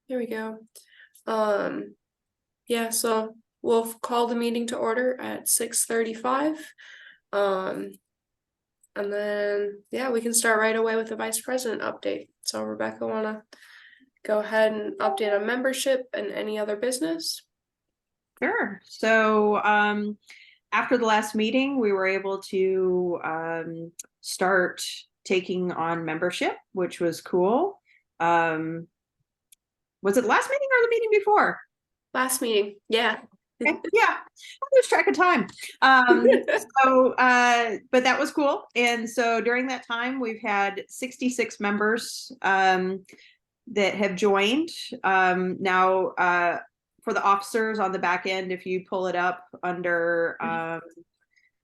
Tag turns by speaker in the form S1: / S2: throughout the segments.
S1: There we go. Yeah, so we'll call the meeting to order at 6:35. Um, and then, yeah, we can start right away with the vice president update. So Rebecca, wanna go ahead and update on membership and any other business?
S2: Sure. So after the last meeting, we were able to start taking on membership, which was cool. Was it the last meeting or the meeting before?
S1: Last meeting, yeah.
S2: Okay. Yeah, I lose track of time. But that was cool. And so during that time, we've had 66 members that have joined. Now, for the officers on the back end, if you pull it up under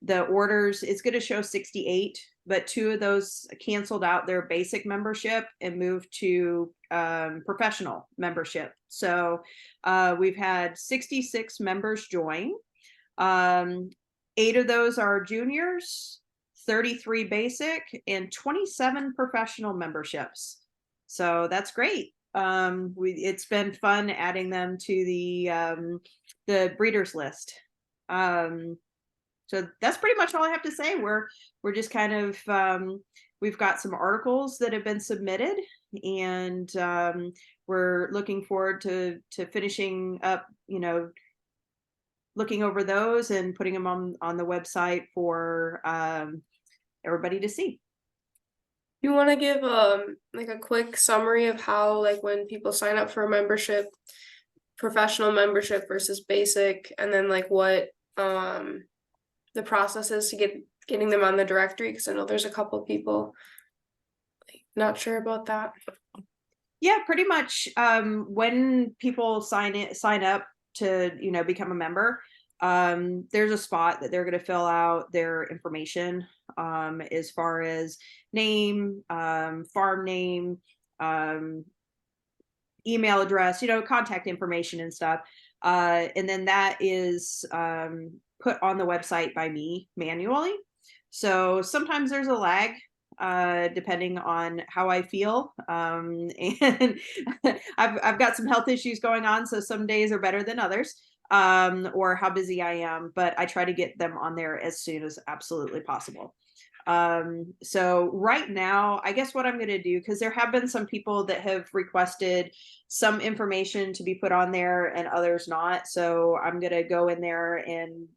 S2: the orders, it's going to show 68, but 2 of those canceled out their basic membership and moved to professional membership. So we've had 66 members join. 8 of those are juniors, 33 basic, and 27 professional memberships. So that's great. It's been fun adding them to the breeders list. So that's pretty much all I have to say. We're just kind of we've got some articles that have been submitted, and we're looking forward to finishing up, looking over those and putting them on the website for everybody to see.
S1: You want to give like a quick summary of how, like, when people sign up for a membership, professional membership versus basic, and then like what the process is to getting them on the directory? Because I know there's a couple of people like, not sure about that.
S2: Yeah, pretty much. When people sign up to become a member, there's a spot that they're going to fill out their information, as far as name, farm name, email address, contact information and stuff. And then that is put on the website by me manually. So sometimes there's a lag, depending on how I feel. And I've got some health issues going on, so some days are better than others, or how busy I am, but I try to get them on there as soon as absolutely possible. So right now, I guess what I'm going to do, because there have been some people that have requested some information to be put on there and others not. So I'm going to go in there and,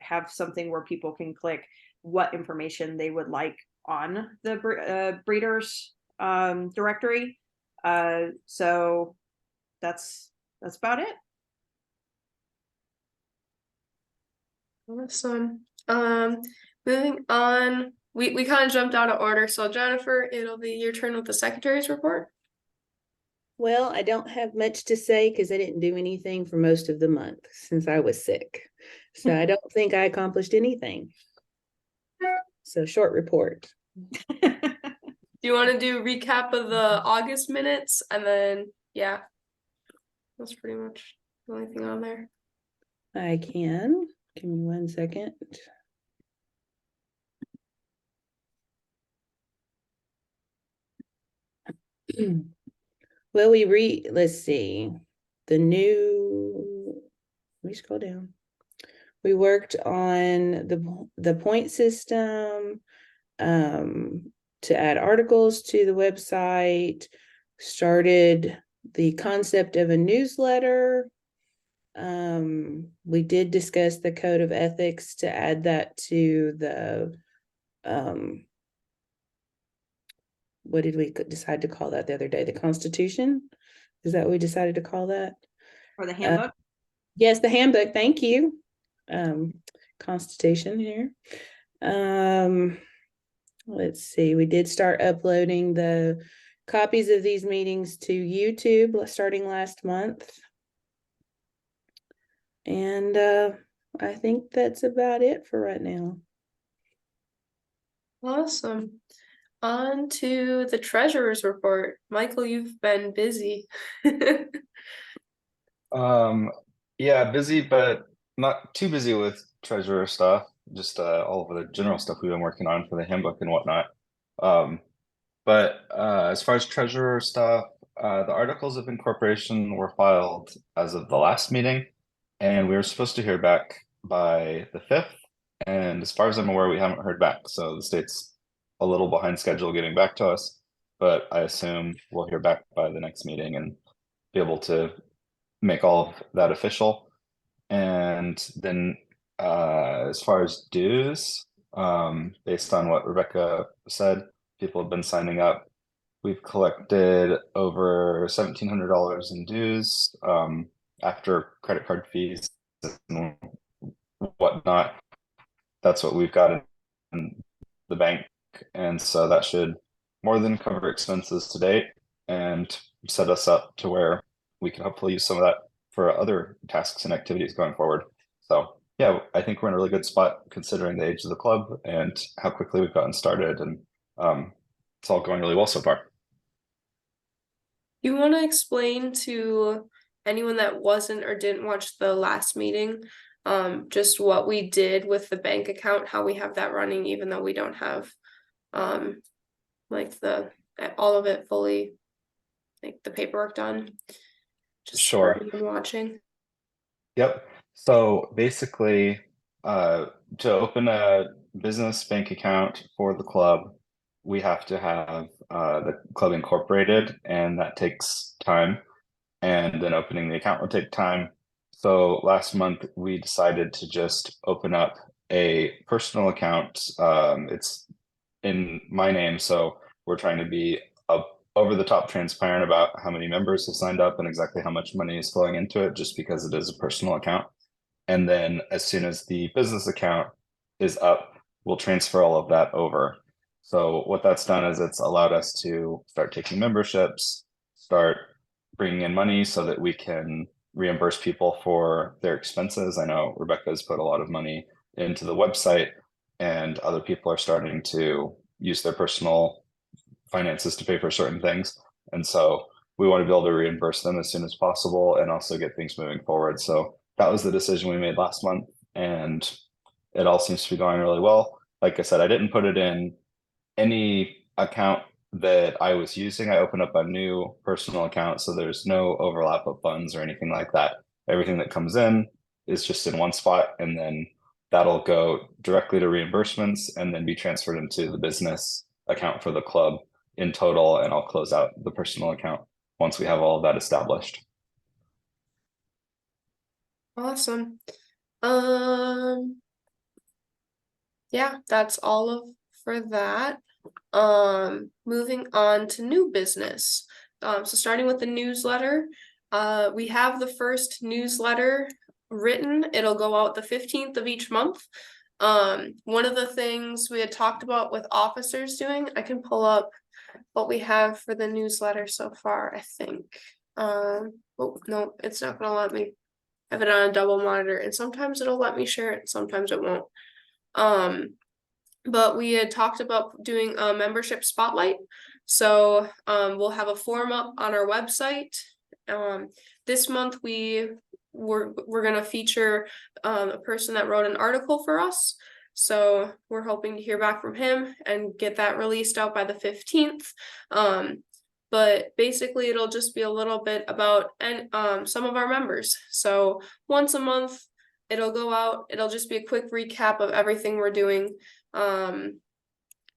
S2: have something where people can click what information they would like on the breeders directory. So that's about it.
S1: Awesome. Moving on, we kind of jumped out of order. So Jennifer, it'll be your turn with the secretary's report.
S3: Well, I don't have much to say because I didn't do anything for most of the month since I was sick. So I don't think I accomplished anything. So short report.
S1: Do you want to do a recap of the August minutes? And then, yeah, that's pretty much the only thing on there.
S3: I can. Give me 1 second. Well, let's see. Let me scroll down. We worked on the point system, to add articles to the website, started the concept of a newsletter. We did discuss the code of ethics to add that to the what did we decide to call that the other day? The Constitution? Is that what we decided to call that?
S2: Or the handbook?
S3: Yes, the handbook. Thank you. Constitution here. Let's see. We did start uploading the copies of these meetings to YouTube starting last month. And I think that's about it for right now.
S1: Awesome. On to the treasurer's report. Michael, you've been busy.
S4: Yeah, busy, but not too busy with treasurer stuff. Just all of the general stuff we've been working on for the handbook and whatnot. But as far as treasurer stuff, the articles of incorporation were filed as of the last meeting, and we were supposed to hear back by the 5th. And as far as I'm aware, we haven't heard back. So the state's a little behind schedule getting back to us, but I assume we'll hear back by the next meeting and be able to make all of that official. And then as far as dues, based on what Rebecca said, people have been signing up. We've collected over $1,700 in dues after credit card fees and whatnot. That's what we've got in the bank, and so that should more than cover expenses to date and set us up to where we can hopefully use some of that for other tasks and activities going forward. So yeah, I think we're in a really good spot considering the age of the club and how quickly we've gotten started, and it's all going really well so far.
S1: You want to explain to anyone that wasn't or didn't watch the last meeting, just what we did with the bank account, how we have that running, even though we don't have, like all of it fully, like the paperwork done? Just
S4: Sure.
S1: for anyone watching.
S4: Yep. So basically, to open a business bank account for the club, we have to have the club incorporated, and that takes time. And then opening the account will take time. So last month we decided to just open up a personal account. It's in my name, so we're trying to be over the top transparent about how many members have signed up and exactly how much money is flowing into it, just because it is a personal account. And then as soon as the business account is up, we'll transfer all of that over. So what that's done is it's allowed us to start taking memberships, start bringing in money so that we can reimburse people for their expenses. I know Rebecca's put a lot of money into the website, and other people are starting to use their personal finances to pay for certain things. And so we want to be able to reimburse them as soon as possible and also get things moving forward. So that was the decision we made last month, and it all seems to be going really well. Like I said, I didn't put it in any account that I was using. I opened up a new personal account, so there's no overlap of funds or anything like that. Everything that comes in is just in one spot, and then that'll go directly to reimbursements and then be transferred into the business account for the club in total, and I'll close out the personal account once we have all of that established.
S1: Awesome. Yeah, that's all of for that. Moving on to new business. So starting with the newsletter, we have the first newsletter written. It'll go out the 15th of each month. One of the things we had talked about with officers doing, I can pull up what we have for the newsletter so far, I think. Oh no, it's not gonna let me have it on a double monitor, and sometimes it'll let me share it, sometimes it won't. But we had talked about doing a membership spotlight. So we'll have a form up on our website. This month we're gonna feature a person that wrote an article for us. So we're hoping to hear back from him and get that released out by the 15th. But basically it'll just be a little bit about some of our members. So once a month it'll go out. It'll just be a quick recap of everything we're doing.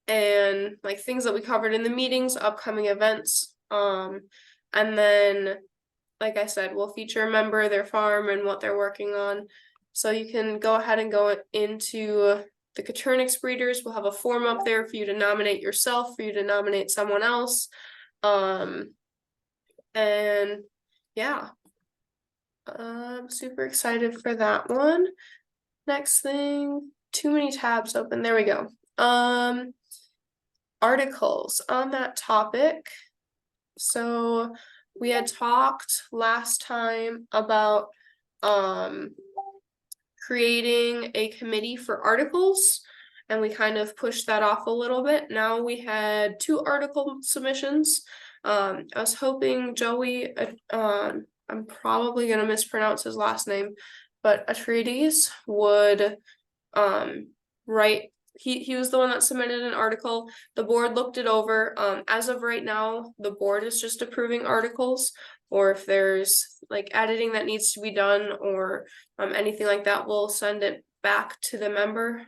S1: And like things that we covered in the meetings, upcoming events. And then, like I said, we'll feature a member, their farm, and what they're working on. So you can go ahead and go into the Caternix breeders. We'll have a form up there for you to nominate yourself, for you to nominate someone else. And yeah, I'm super excited for that one. Next thing, too many tabs open. There we go. Articles on that topic. So we had talked last time about creating a committee for articles, and we kind of pushed that off a little bit. Now we had 2 article submissions. I was hoping Joey, I'm probably gonna mispronounce his last name, but Atreides would write he was the one that submitted an article. The board looked it over. As of right now, the board is just approving articles, or if there's like editing that needs to be done or anything like that, we'll send it back to the member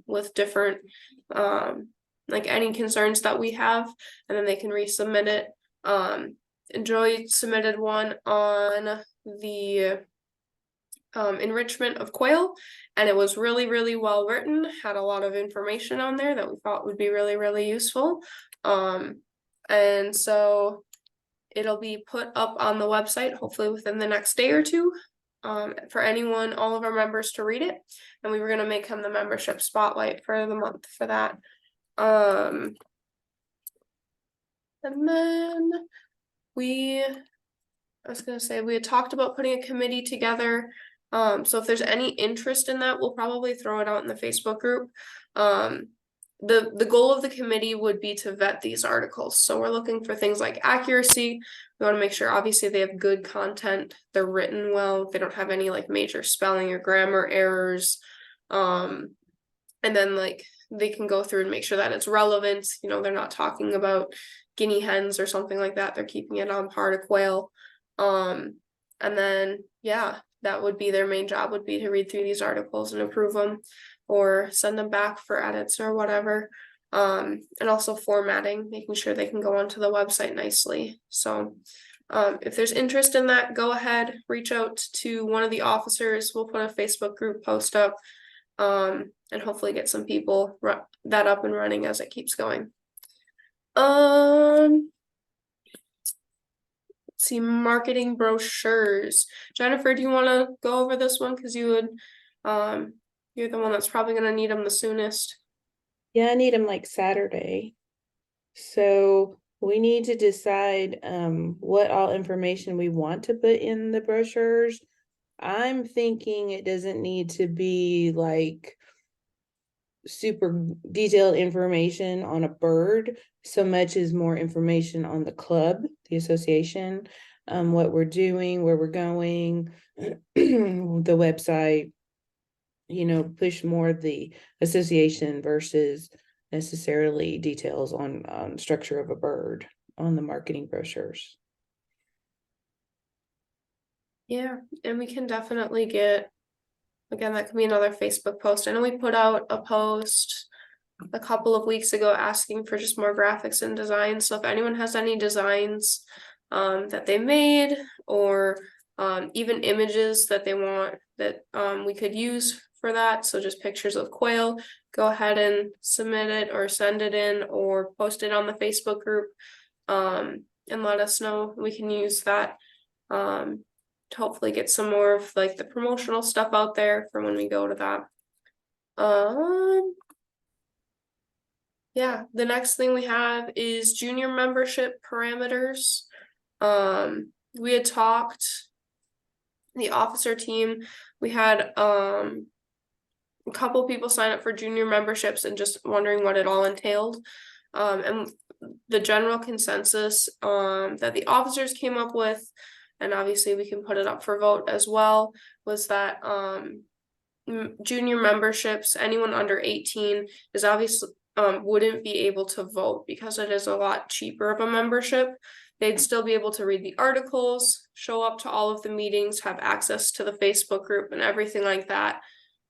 S1: with different like any concerns that we have, and then they can resubmit it. And Joy submitted one on the enrichment of quail, and it was really, really well written, had a lot of information on there that we thought would be really, really useful. And so it'll be put up on the website hopefully within the next day or two, for anyone, all of our members to read it. And we were gonna make him the membership spotlight for the month for that. And then I was gonna say, we had talked about putting a committee together. So if there's any interest in that, we'll probably throw it out in the Facebook group. The goal of the committee would be to vet these articles. So we're looking for things like accuracy. We want to make sure obviously they have good content, they're written well, they don't have any like major spelling or grammar errors. And then like they can go through and make sure that it's relevant. You know, they're not talking about guinea hens or something like that. They're keeping it on par to quail. And then yeah, that would be their main job, would be to read through these articles and approve them or send them back for edits or whatever. And also formatting, making sure they can go onto the website nicely. So if there's interest in that, go ahead, reach out to one of the officers. We'll put a Facebook group post up, and hopefully get some people that up and running as it keeps going. Let's see, marketing brochures. Jennifer, do you want to go over this one? Because you would, you're the one that's probably going to need them the soonest.
S3: Yeah, I need them like Saturday. So we need to decide what all information we want to put in the brochures. I'm thinking it doesn't need to be like super detailed information on a bird so much as more information on the club, the association, what we're doing, where we're going, the website, you know, push more of the association versus necessarily details on structure of a bird on the marketing brochures.
S1: Yeah, and we can definitely get, again, that could be another Facebook post. I know we put out a post a couple of weeks ago asking for just more graphics and designs. So if anyone has any designs that they made, or even images that they want that we could use for that, so just pictures of quail, go ahead and submit it or send it in or post it on the Facebook group, and let us know. We can use that to hopefully get some more of like the promotional stuff out there for when we go to that. Yeah, the next thing we have is junior membership parameters. We had talked, the officer team, we had a couple people sign up for junior memberships and just wondering what it all entailed. And the general consensus that the officers came up with, and obviously we can put it up for vote as well, was that junior memberships, anyone under 18 is obviously wouldn't be able to vote because it is a lot cheaper of a membership. They'd still be able to read the articles, show up to all of the meetings, have access to the Facebook group and everything like that.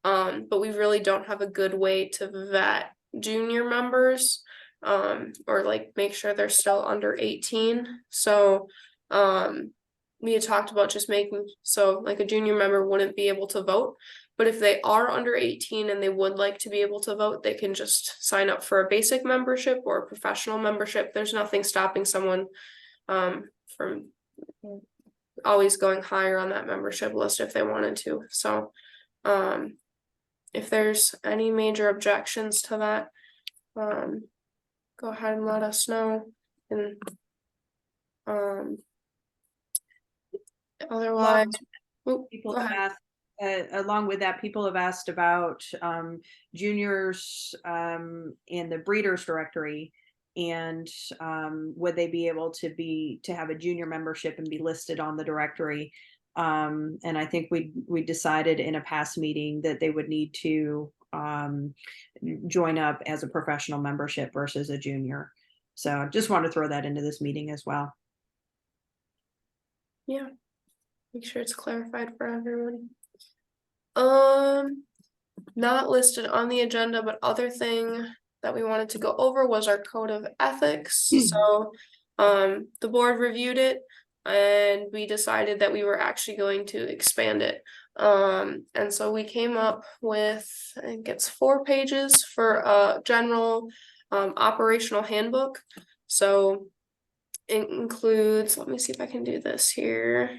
S1: But we really don't have a good way to vet junior members, or like make sure they're still under 18. So we had talked about just making so like a junior member wouldn't be able to vote. But if they are under 18 and they would like to be able to vote, they can just sign up for a basic membership or a professional membership. There's nothing stopping someone from always going higher on that membership list if they wanted to. So if there's any major objections to that, go ahead and let us know. And otherwise,
S2: People have asked, along with that, people have asked about juniors in the breeders directory, and would they be able to have a junior membership and be listed on the directory. And I think we decided in a past meeting that they would need to join up as a professional membership versus a junior. So just want to throw that into this meeting as well.
S1: Yeah, make sure it's clarified for everyone. Not listed on the agenda, but other thing that we wanted to go over was our code of ethics. So, the board reviewed it and we decided that we were actually going to expand it. And so we came up with, I think it's 4 pages for a general, operational handbook. So it includes, let me see if I can do this here.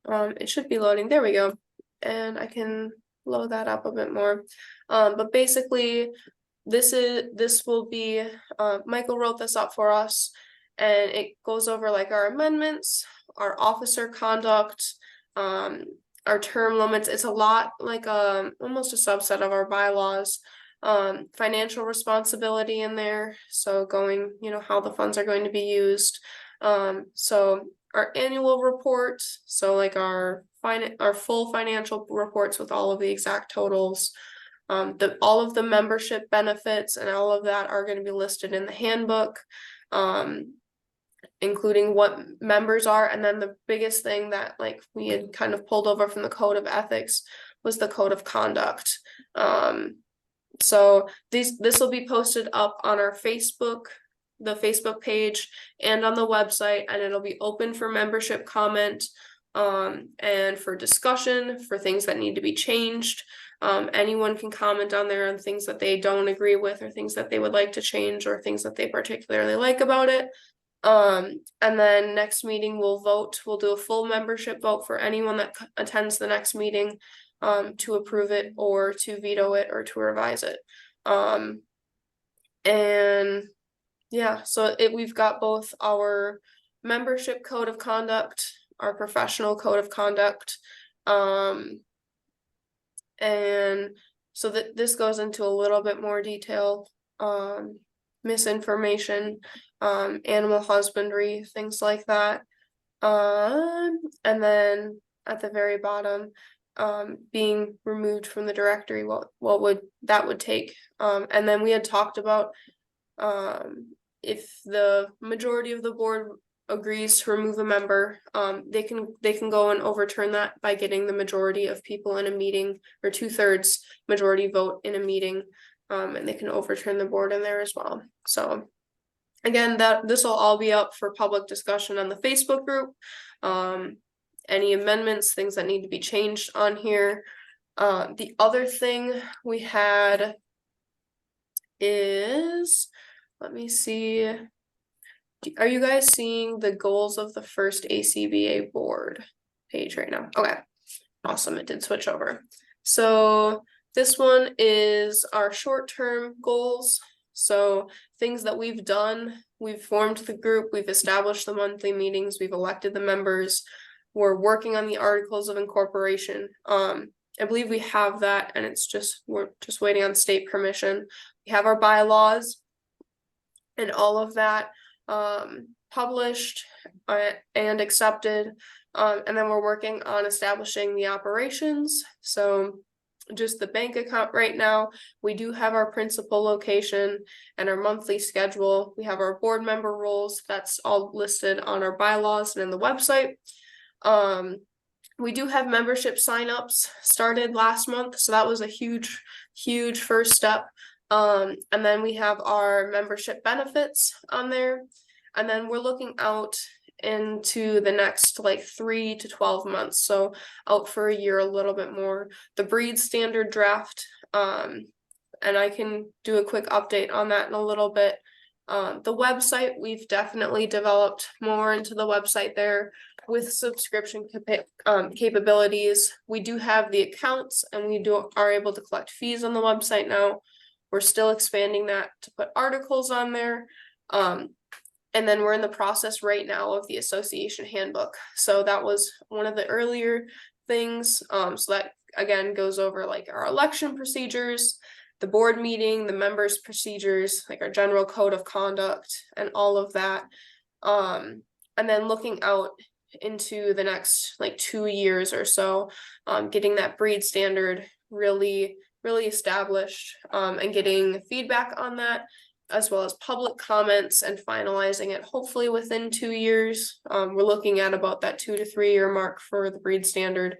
S1: It should be loading. There we go. And I can load that up a bit more. But basically this will be, Michael wrote this up for us, and it goes over like our amendments, our officer conduct, our term limits. It's a lot like almost a subset of our bylaws. Financial responsibility in there, so going, how the funds are going to be used. So our annual report, so like our full financial reports with all of the exact totals. All of the membership benefits and all of that are going to be listed in the handbook, including what members are. And then the biggest thing that like we had kind of pulled over from the code of ethics was the code of conduct. So this will be posted up on our the Facebook page and on the website, and it'll be open for membership comment, and for discussion for things that need to be changed. Anyone can comment on there on things that they don't agree with, or things that they would like to change, or things that they particularly like about it. And then next meeting we'll do a full membership vote for anyone that attends the next meeting, to approve it or to veto it or to revise it. And yeah, so we've got both our membership code of conduct, our professional code of conduct, and so that this goes into a little bit more detail, misinformation, animal husbandry, things like that. And then at the very bottom, being removed from the directory, what would take. And then we had talked about, if the majority of the board agrees to remove a member, they can go and overturn that by getting the majority of people in a meeting, or 2/3 majority vote in a meeting, and they can overturn the board in there as well. So again, this will all be up for public discussion on the Facebook group. Any amendments, things that need to be changed on here. The other thing we had is, let me see. Are you guys seeing the goals of the first ACBA board page right now? Okay, awesome. It did switch over. So this one is our short-term goals. So things that we've done, we've formed the group, we've established the monthly meetings, we've elected the members, we're working on the articles of incorporation. I believe we have that, and we're just waiting on state permission. We have our bylaws and all of that published and accepted, and then we're working on establishing the operations. So just the bank account right now, we do have our principal location and our monthly schedule. We have our board member roles, that's all listed on our bylaws and in the website. We do have membership signups started last month, so that was a huge first step. And then we have our membership benefits on there, and then we're looking out into the next like 3 to 12 months, so out for a year, a little bit more. The breed standard draft, and I can do a quick update on that in a little bit. The website, we've definitely developed more into the website there with subscription capabilities. We do have the accounts, and we are able to collect fees on the website now. We're still expanding that to put articles on there. And then we're in the process right now of the association handbook. So that was one of the earlier things. So that again goes over like our election procedures, the board meeting, the members' procedures, like our general code of conduct and all of that. And then looking out into the next like 2 years or so, getting that breed standard really established, and getting feedback on that, as well as public comments, and finalizing it hopefully within 2 years. We're looking at about that 2 to 3 year mark for the breed standard,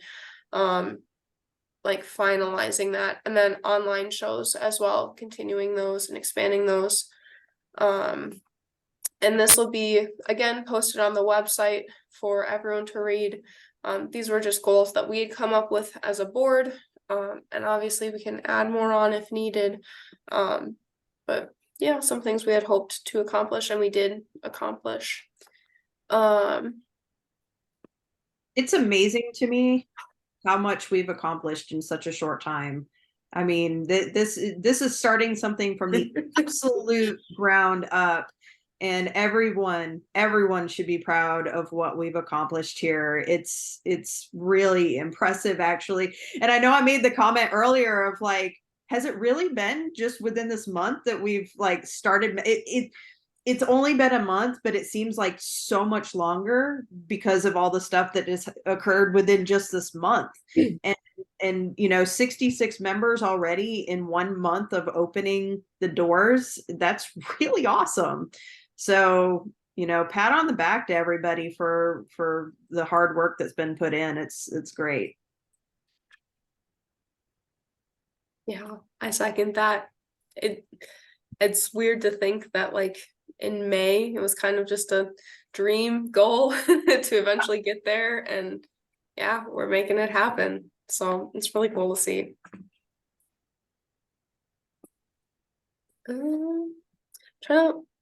S1: like finalizing that, and then online shows as well, continuing those and expanding those. And this will be again posted on the website for everyone to read. These were just goals that we had come up with as a board, and obviously we can add more on if needed. But yeah, some things we had hoped to accomplish and we did accomplish.
S2: It's amazing to me how much we've accomplished in such a short time. I mean, this is starting something from the absolute ground up, and everyone should be proud of what we've accomplished here. It's really impressive, actually. And I know I made the comment earlier of like, has it really been just within this month that we've like started? It's only been a month, but it seems like so much longer because of all the stuff that has occurred within just this month. And 66 members already in 1 month of opening the doors. That's really awesome. So, pat on the back to everybody for the hard work that's been put in. It's great.
S1: Yeah, I second that. It's weird to think that like in May, it was kind of just a dream goal to eventually get there, and yeah, we're making it happen. So it's really cool to see.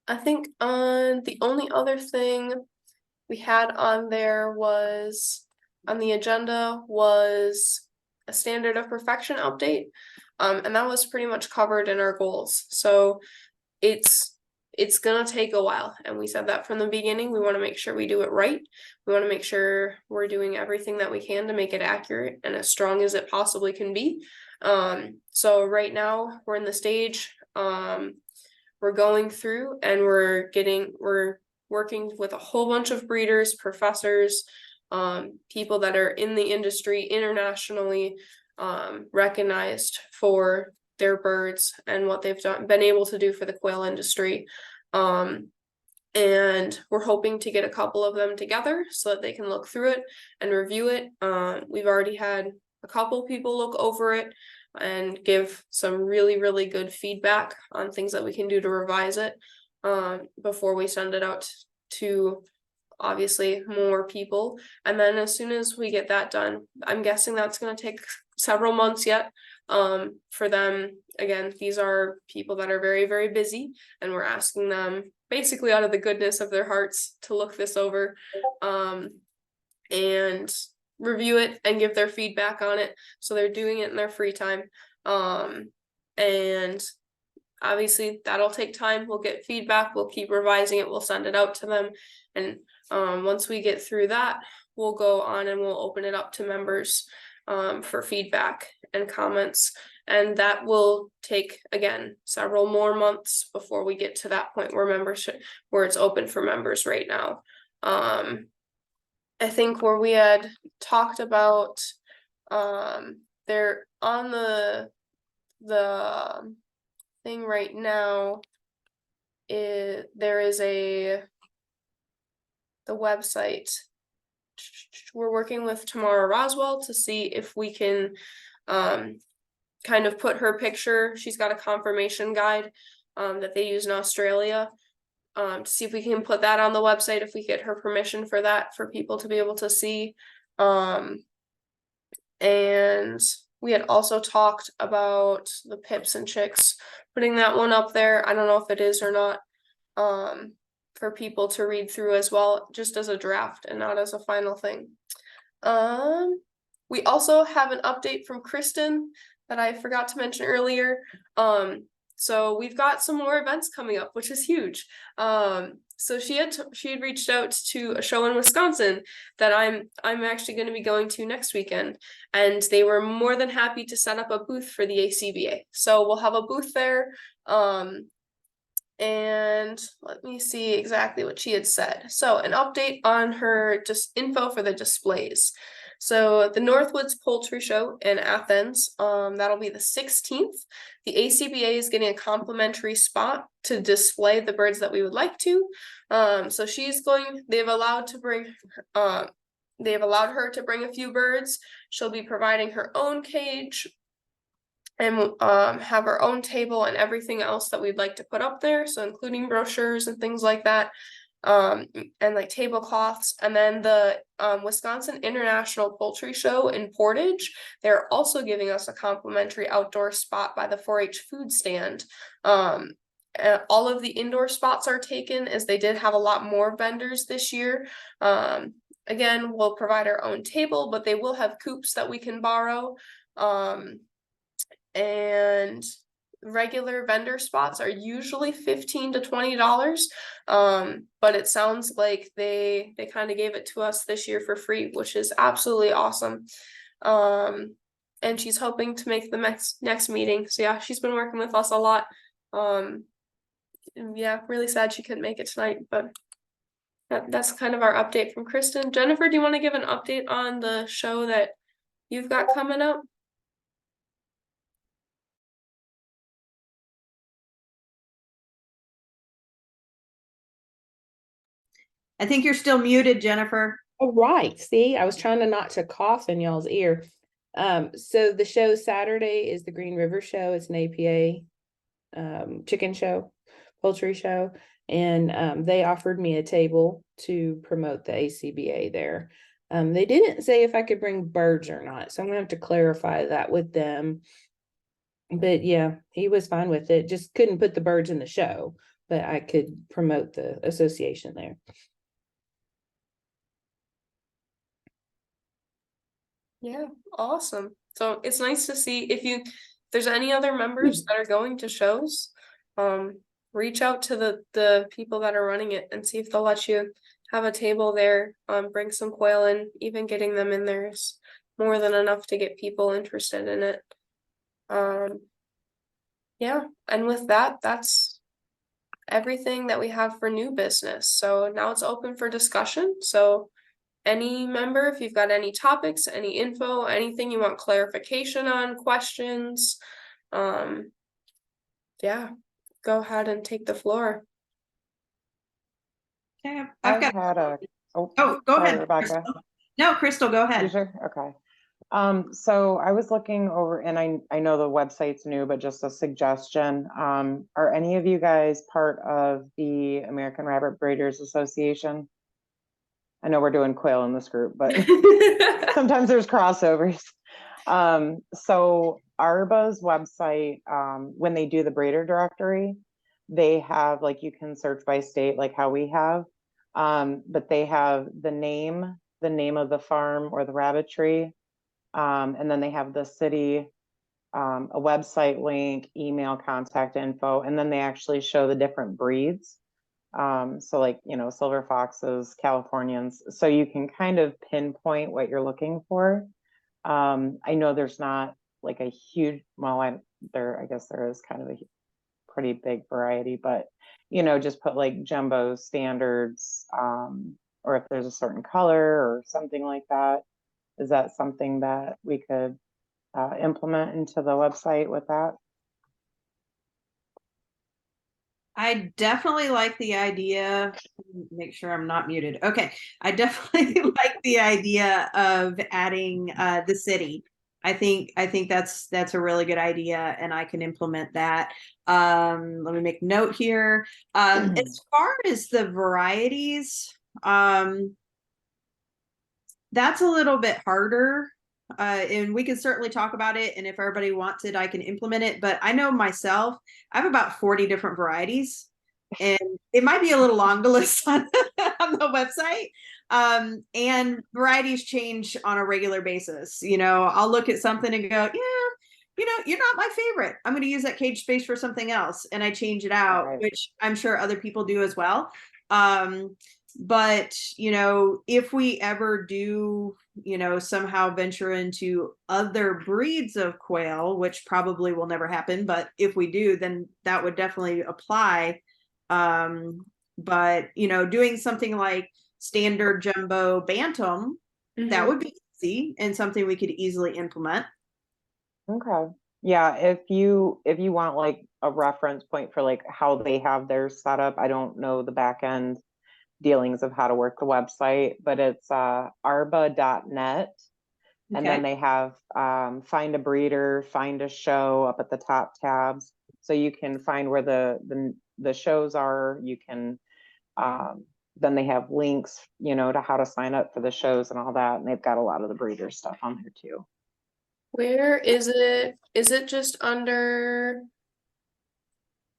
S1: I think on the only other thing we had on there was on the agenda was a standard of perfection update. And that was pretty much covered in our goals. So it's gonna take a while. And we said that from the beginning. We want to make sure we do it right. We want to make sure we're doing everything that we can to make it accurate and as strong as it possibly can be. So right now we're in the stage, we're going through and we're working with a whole bunch of breeders, professors, people that are in the industry internationally, recognized for their birds and what they've been able to do for the quail industry. And we're hoping to get a couple of them together so that they can look through it and review it. We've already had a couple people look over it and give some really good feedback on things that we can do to revise it, before we send it out to obviously more people. And then as soon as we get that done, I'm guessing that's going to take several months yet, for them. Again, these are people that are very busy, and we're asking them basically out of the goodness of their hearts to look this over, and review it and give their feedback on it. So they're doing it in their free time. And obviously that'll take time. We'll get feedback, we'll keep revising it, we'll send it out to them. And once we get through that, we'll go on and we'll open it up to members, for feedback and comments. And that will take, again, several more months before we get to that point where it's open for members right now. I think where we had talked about, they're on the thing right now, there is the website. We're working with Tamara Roswell to see if we can kind of put her picture. She's got a confirmation guide that they use in Australia, to see if we can put that on the website, if we get her permission for that, for people to be able to see. And we had also talked about the pips and chicks, putting that one up there. I don't know if it is or not, for people to read through as well, just as a draft and not as a final thing. We also have an update from Kristen that I forgot to mention earlier. So we've got some more events coming up, which is huge. So she had reached out to a show in Wisconsin that I'm actually going to be going to next weekend, and they were more than happy to set up a booth for the ACBA. So we'll have a booth there, And let me see exactly what she had said. So an update on her just info for the displays. So the Northwoods Poultry Show in Athens, that'll be the 16th. The ACBA is getting a complimentary spot to display the birds that we would like to. So they've allowed her to bring a few birds. She'll be providing her own cage and have our own table and everything else that we'd like to put up there, so including brochures and things like that, and like tablecloths. And then the Wisconsin International Poultry Show in Portage, they're also giving us a complimentary outdoor spot by the 4-H food stand. All of the indoor spots are taken, as they did have a lot more vendors this year. Again, we'll provide our own table, but they will have coops that we can borrow. And regular vendor spots are usually $15 to $20. But it sounds like they kind of gave it to us this year for free, which is absolutely awesome. And she's hoping to make the next meeting. So yeah, she's been working with us a lot. Yeah, really sad she couldn't make it tonight, but that's kind of our update from Kristen. Jennifer, do you want to give an update on the show that you've got coming up?
S2: I think you're still muted, Jennifer.
S3: All right. See, I was trying to not to cough in y'all's ear. So the show Saturday is the Green River Show. It's an APA chicken show, poultry show. And they offered me a table to promote the ACBA there. They didn't say if I could bring birds or not, so I'm gonna have to clarify that with them. But yeah, he was fine with it. Just couldn't put the birds in the show, but I could promote the association there.
S1: Yeah, awesome. So it's nice to see if there's any other members that are going to shows, reach out to the people that are running it and see if they'll let you have a table there, bring some quail in. Even getting them in there is more than enough to get people interested in it. Yeah, and with that, that's everything that we have for new business. So now it's open for discussion. So any member, if you've got any topics, any info, anything you want clarification on, questions, yeah, go ahead and take the floor.
S2: Okay,
S5: I've had a,
S2: go
S5: sorry,
S2: ahead,
S5: Rebecca.
S2: Crystal. No, Crystal, go
S5: You
S2: ahead.
S5: sure? Okay. So I was looking over, and I know the website's new, but just a suggestion. Are any of you guys part of the American Rabbit Breeders Association? I know we're doing quail in this group, but sometimes there's crossovers. So ARBA's website, when they do the breeder directory, they have, like, you can search by state, like how we have, but they have the name of the farm or the rabbitry, and then they have the city, a website link, email, contact info, and then they actually show the different breeds. So like, silver foxes, Californians, so you can kind of pinpoint what you're looking for. I know there's not like a huge, well, I guess there is kind of a pretty big variety, but just put like jumbo standards, or if there's a certain color or something like that. Is that something that we could implement into the website with that?
S2: I definitely like the idea. Make sure I'm not muted. Okay. I definitely like the idea of adding the city. I think that's a really good idea, and I can implement that. Let me make note here. As far as the varieties, that's a little bit harder. And we can certainly talk about it, and if everybody wants it, I can implement it. But I know myself, I have about 40 different varieties, and it might be a little long to list on the website. And varieties change on a regular basis. I'll look at something and go, yeah, you're not my favorite. I'm going to use that cage space for something else, and I change it out,
S5: Right.
S2: which I'm sure other people do as well. But if we ever do somehow venture into other breeds of quail, which probably will never happen, but if we do, then that would definitely apply But doing something like standard, jumbo, bantam, that would be easy and something we could easily implement.
S5: Okay. Yeah, if you want like a reference point for like how they have theirs set up, I don't know the back end dealings of how to work the website, but it's arba.net. And then they have find a breeder, find a show up at the top tabs. So you can find where the shows are. You can then they have links, to how to sign up for the shows and all that. And they've got a lot of the breeder stuff on there too.
S1: Where is it? Is it just under?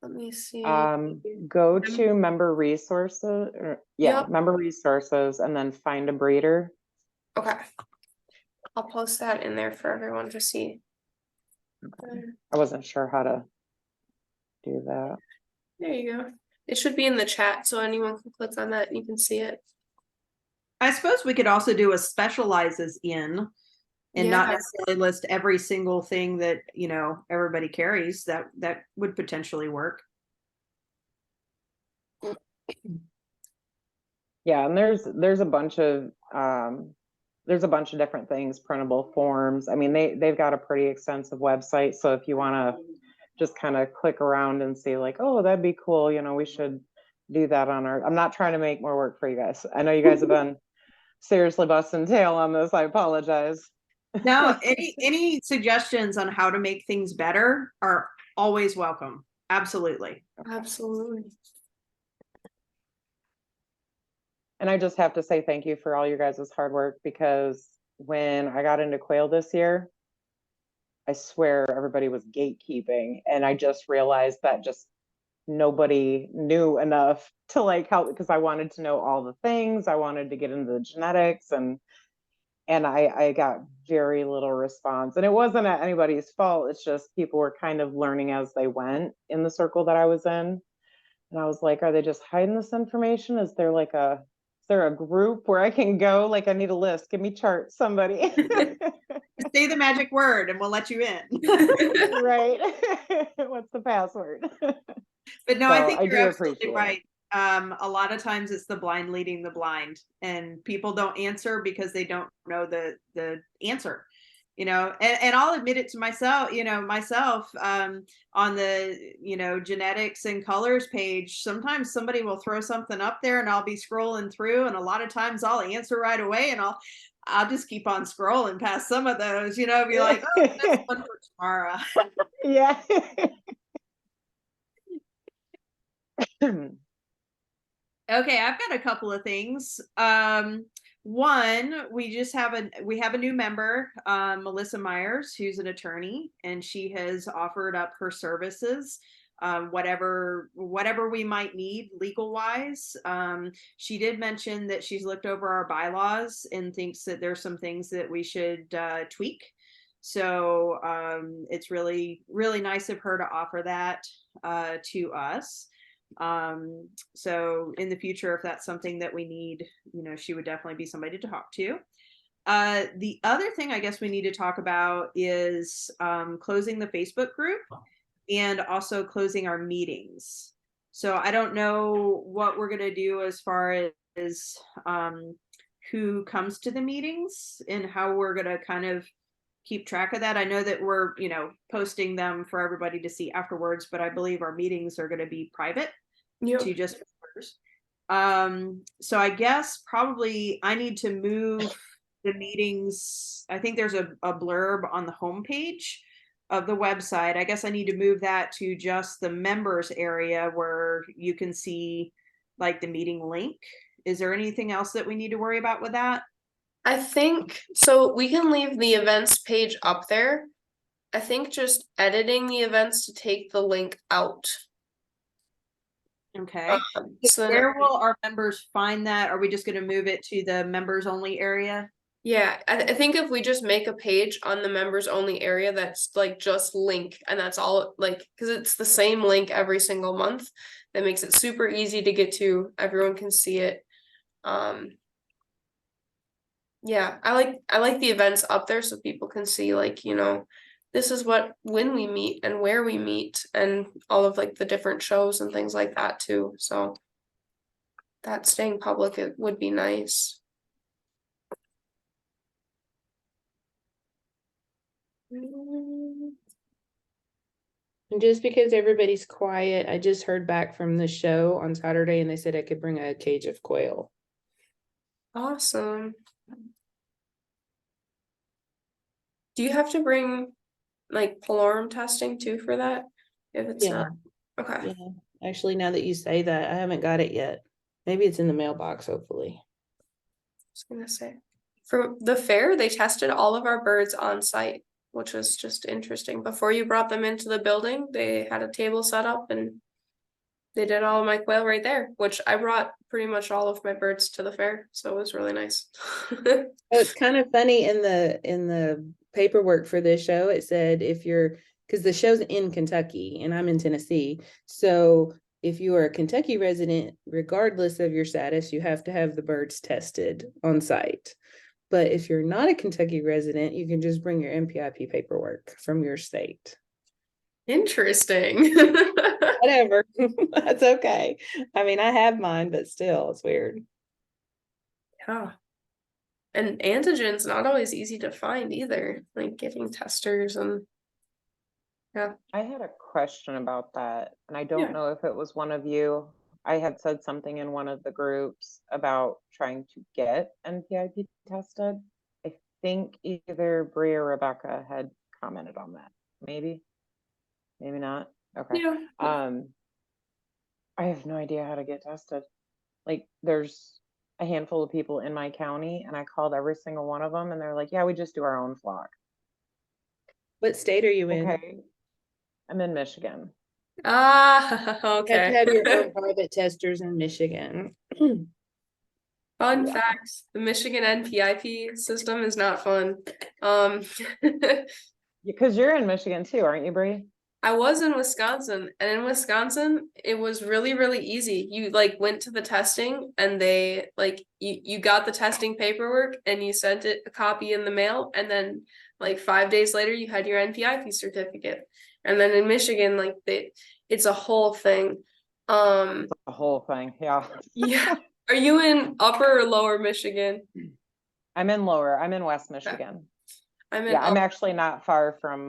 S1: Let me see.
S5: Go to member resources.
S1: Yep.
S5: Member resources, and then find a breeder.
S1: Okay. I'll post that in there for everyone to see.
S5: I wasn't sure how to do that.
S1: There you go. It should be in the chat, so anyone can click on that and you can see it.
S2: I suppose we could also do a specializes in and not necessarily list every single thing that everybody carries. That would potentially work.
S5: Yeah, and there's a bunch of different things, printable forms. I mean, they've got a pretty extensive website, so if you want to just kind of click around and see like, oh, that'd be cool, we should do that on our. I'm not trying to make more work for you guys. I know you guys have been seriously busting tail on this. I apologize.
S2: No, any suggestions on how to make things better are always welcome. Absolutely.
S1: Absolutely.
S5: And I just have to say thank you for all your guys' hard work, because when I got into quail this year, I swear everybody was gatekeeping, and I just realized that just nobody knew enough to like help, because I wanted to know all the things. I wanted to get into the genetics, and I got very little response. And it wasn't at anybody's fault. It's just people were kind of learning as they went in the circle that I was in. And I was like, are they just hiding this information? Is there a group where I can go? Like, I need a list. Give me charts, somebody.
S2: Say the magic word and we'll let you in.
S5: Right. What's the password?
S2: But no,
S5: So
S2: I think
S5: I
S2: you're
S5: do
S2: absolutely
S5: appreciate
S2: right. A lot of times it's the blind leading the blind, and people don't answer because they don't know the answer. And I'll admit it to myself, on the, genetics and colors page, sometimes somebody will throw something up there and I'll be scrolling through, and a lot of times I'll answer right away, and I'll just keep on scrolling past some of those, be like, oh, that's one for tomorrow.
S5: Yeah.
S2: Okay, I've got a couple of things. One, we have a new member, Melissa Myers, who's an attorney, and she has offered up her services, whatever we might need legal wise. She did mention that she's looked over our bylaws and thinks that there's some things that we should tweak. So it's really, really nice of her to offer that to us. So in the future, if that's something that we need, she would definitely be somebody to talk to. The other thing I guess we need to talk about is closing the Facebook group and also closing our meetings. So I don't know what we're going to do as far as who comes to the meetings and how we're going to kind of keep track of that. I know that we're, posting them for everybody to see afterwards, but I believe our meetings are going to be private to just members. So I guess probably I need to move the meetings. I think there's a blurb on the homepage of the website. I guess I need to move that to just the members area where you can see like the meeting link. Is there anything else that we need to worry about with that?
S1: I think so. We can leave the events page up there. I think just editing the events to take the link out.
S2: Okay. So where will our members find that? Are we just going to move it to the members only area?
S1: Yeah, I think if we just make a page on the members only area that's like just link, and that's all, like, because it's the same link every single month, that makes it super easy to get to. Everyone can see it. Yeah, I like the events up there so people can see, like, this is when we meet and where we meet and all of like the different shows and things like that too. So that staying public, it would be nice.
S3: And just because everybody's quiet, I just heard back from the show on Saturday and they said I could bring a cage of quail.
S1: Awesome. Do you have to bring like palorum testing too for that? If it's
S3: Yeah.
S1: not, okay.
S3: Yeah, actually, now that you say that, I haven't got it yet. Maybe it's in the mailbox, hopefully.
S1: I was gonna say, for the fair, they tested all of our birds on site, which was just interesting. Before you brought them into the building, they had a table set up and they did all of my quail right there, which I brought pretty much all of my birds to the fair, so it was really nice.
S3: Oh, it's kind of funny in the paperwork for this show, it said if you're, because the show's in Kentucky and I'm in Tennessee, so if you are a Kentucky resident, regardless of your status, you have to have the birds tested on site. But if you're not a Kentucky resident, you can just bring your NPIP paperwork from your state.
S1: Interesting.
S3: Whatever, that's okay. I mean, I have mine, but still, it's weird.
S1: Yeah. And antigens not always easy to find either, like getting testers and yeah.
S5: I had a question about that, and I don't
S1: Yeah.
S5: know if it was one of you. I had said something in one of the groups about trying to get NPIP tested. I think either Brie or Rebecca had commented on that. Maybe, maybe not. Okay.
S1: Yeah.
S5: I have no idea how to get tested. Like, there's a handful of people in my county, and I called every single one of them, and they're like, "Yeah, we just do our own flock."
S3: What state are you in?
S5: Okay, I'm in Michigan.
S1: Ah,
S3: You have to
S1: okay.
S3: have your own private testers in Michigan.
S1: Fun
S5: Yeah.
S1: fact, the Michigan NPIP system is not fun.
S5: Because you're in Michigan too, aren't you, Brie?
S1: I was in Wisconsin, and in Wisconsin, it was really, really easy. You like went to the testing and they like you got the testing paperwork and you sent it a copy in the mail, and then like 5 days later you had your NPIP certificate. And then in Michigan, like it's a whole thing.
S5: The whole thing, yeah.
S1: Yeah. Are you in upper or lower Michigan?
S5: I'm in lower, I'm in West Michigan.
S1: I'm in
S5: Yeah, I'm
S1: upper.
S5: actually not far from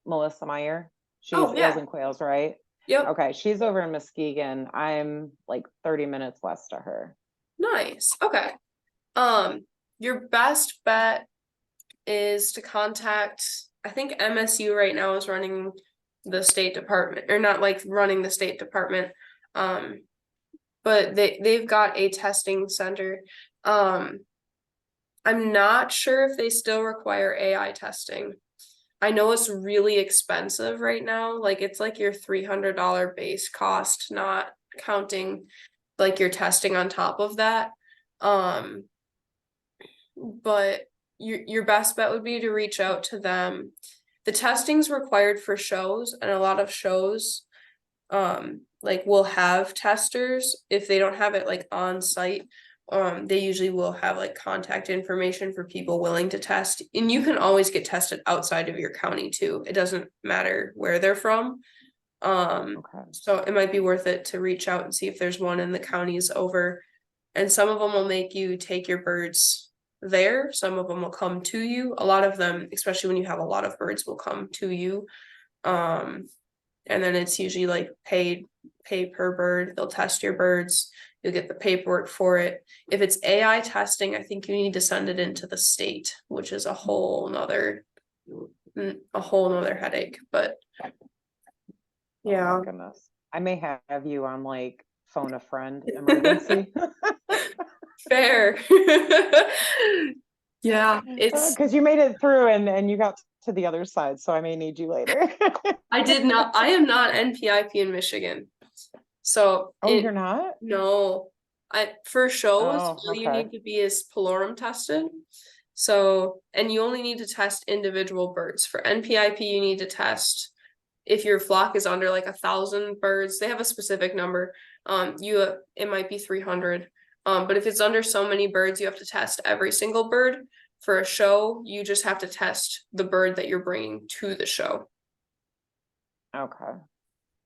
S5: Melissa Meyer. She's
S1: Oh, yeah.
S5: Eels and Quails, right?
S1: Yep.
S5: Okay, she's over in Muskegon. I'm like 30 minutes west of her.
S1: Nice. Okay. Your best bet is to contact, I think MSU right now is running the State Department, or not like running the State Department. But they've got a testing center. I'm not sure if they still require AI testing. I know it's really expensive right now. Like it's like your $300 base cost, not counting like your testing on top of that. But your best bet would be to reach out to them. The testing's required for shows, and a lot of shows like will have testers. If they don't have it like on site, they usually will have like contact information for people willing to test. And you can always get tested outside of your county too. It doesn't matter where they're from.
S5: Okay.
S1: So it might be worth it to reach out and see if there's one in the counties over. And some of them will make you take your birds there. Some of them will come to you. A lot of them, especially when you have a lot of birds, will come to you. And then it's usually like pay per bird. They'll test your birds. You'll get the paperwork for it. If it's AI testing, I think you need to send it into the state, which is a whole nother headache. But yeah.
S5: Oh my goodness. I may have you on like phone a friend emergency.
S1: Fair. Yeah, it's
S5: Because you made it through and you got to the other side, so I may need you later.
S1: I am not NPIP in Michigan. So
S5: You're not?
S1: No. For shows,
S5: Oh,
S1: all you
S5: okay.
S1: need to be is palorum tested. So, and you only need to test individual birds. For NPIP, you need to test if your flock is under like 1,000 birds. They have a specific number. It might be 300. But if it's under so many birds, you have to test every single bird. for a show, you just have to test the bird that you're bringing to the show.
S5: Okay.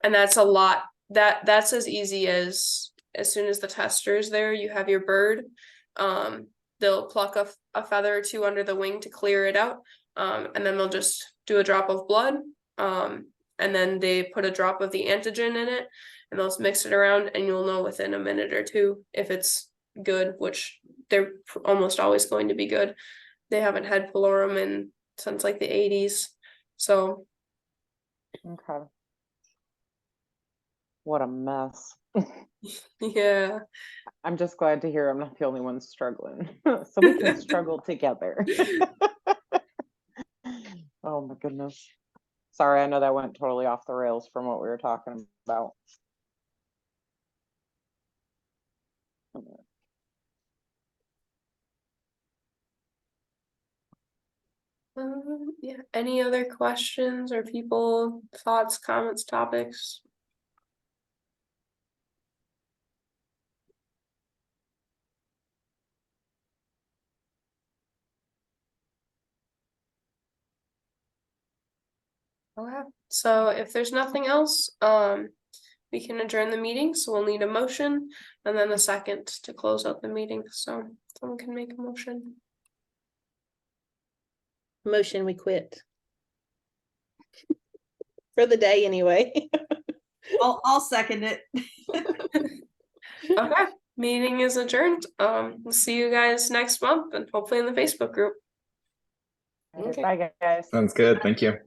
S1: And that's a lot. That's as easy as soon as the tester's there, you have your bird. They'll pluck a feather or two under the wing to clear it out. And then they'll just do a drop of blood. And then they put a drop of the antigen in it, and they'll mix it around, and you'll know within a minute or two if it's good, which they're almost always going to be good. They haven't had pullorum since like the 80s. So
S5: Okay. What a mess.
S1: yeah.
S5: I'm just glad to hear I'm not the only one struggling. So we can struggle together. Oh my goodness. Sorry, I know that went totally off the rails from what we were talking about.
S1: Yeah. Any other questions or people, thoughts, comments, topics? Okay. So if there's nothing else, we can adjourn the meeting. So we'll need a motion and then a second to close out the meeting. So someone can make a motion.
S3: Motion, we quit. For the day anyway.
S2: I'll second it.
S1: Okay. Meeting is adjourned. We'll see you guys next month and hopefully in the Facebook group.
S5: All right,
S1: Okay.
S5: bye guys.
S4: Sounds good. Thank you.